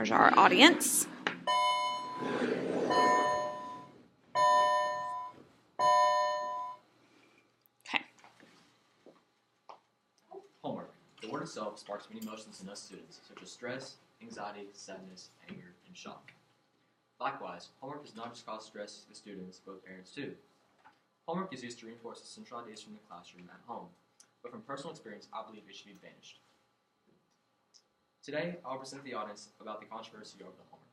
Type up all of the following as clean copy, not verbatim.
there's our audience. Okay. Homework. The word itself sparks many emotions in us students, such as stress, anxiety, sadness, anger, and shock. Likewise, homework does not just cause stress to the students, but parents too. Homework is used to reinforce the central ideas from the classroom at home, but from personal experience, I believe it should be banished. Today, I'll present the audience about the controversy over the homework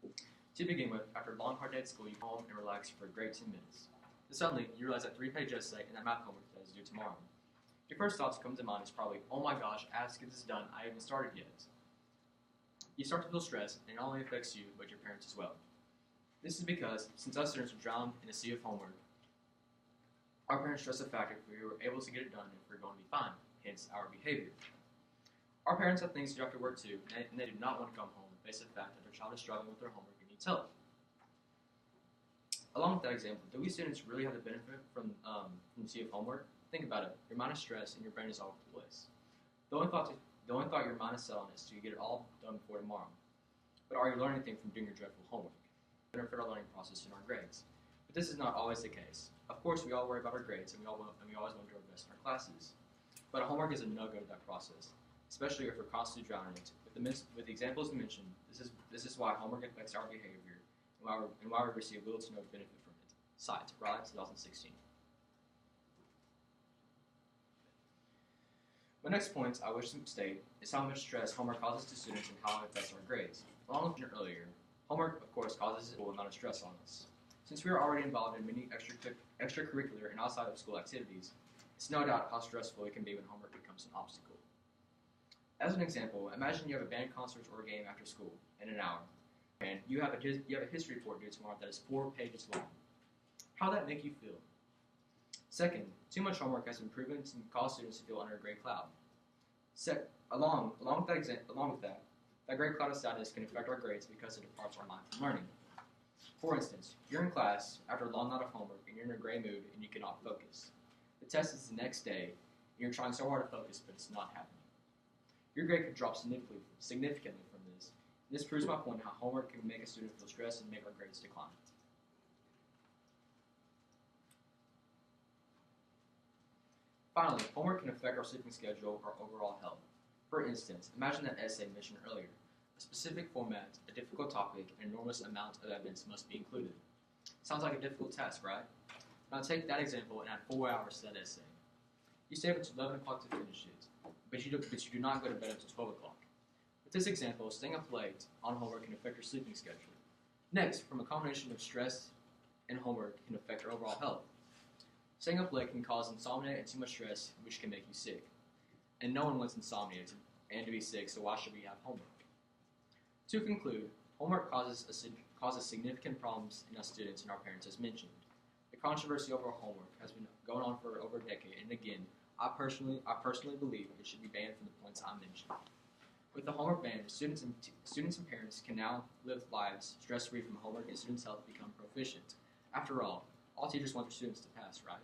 ban. To begin with, after a long hard day at school, you go home and relax for a great 10 minutes. Then suddenly, you realize that 3-page essay and that math homework that is due tomorrow. Your first thoughts that come to mind is probably, oh my gosh, I have to get this done, I haven't started yet. You start to feel stressed, and it not only affects you, but your parents as well. This is because, since us students are drowned in a sea of homework, our parents stress the fact that if we were able to get it done, if we're going to be fine, hence our behavior. Our parents have things to do after work too, and they do not want to come home based on the fact that their child is struggling with their homework and needs help. Along with that example, do we students really have the benefit from the sea of homework? Think about it. Your mind is stressed and your brain is all over the place. The only thought your mind is set on is to get it all done before tomorrow. But are you learning anything from doing your dreadful homework? Benefit our learning process in our grades. But this is not always the case. Of course, we all worry about our grades and we always want to do our best in our classes. But homework is a no-go to that process, especially if we're constantly drowning in it. With the examples mentioned, this is why homework affects our behavior and why we receive little to no benefit from it. Cite, Raleigh, 2016. My next point I wish to state is how much stress homework causes to students and how it affects our grades. Along with mentioned earlier, homework, of course, causes a full amount of stress on us. Since we are already involved in many extracurricular and outside of school activities, it's no doubt how stressful it can be when homework becomes an obstacle. As an example, imagine you have a band concert or a game after school in an hour, and you have a history report due tomorrow that is 4 pages long. How would that make you feel? Second, too much homework has been proven to cause students to feel under a gray cloud. Along with that, that gray cloud of sadness can affect our grades because it departs our mind from learning. For instance, you're in class after a long night of homework and you're in a gray mood and you cannot focus. The test is the next day and you're trying so hard to focus, but it's not happening. Your grade could drop significantly from this. This proves my point how homework can make a student feel stressed and make our grades decline. Finally, homework can affect our sleeping schedule or overall health. For instance, imagine that essay mentioned earlier. A specific format, a difficult topic, and an enormous amount of evidence must be included. Sounds like a difficult task, right? Now take that example and add 4 hours to that essay. You stay up until 11 o'clock to finish it, but you do not go to bed until 12 o'clock. With this example, staying up late on homework can affect your sleeping schedule. Next, from a combination of stress and homework can affect your overall health. Staying up late can cause insomnia and too much stress, which can make you sick. And no one wants insomnia and to be sick, so why should we have homework? To conclude, homework causes significant problems in us students and our parents, as mentioned. The controversy over homework has been going on for over a decade, and again, I personally believe it should be banned from the points I mentioned. With the homework ban, students and parents can now live lives stress-free from homework, and students' health become proficient. After all teachers want their students to pass, right?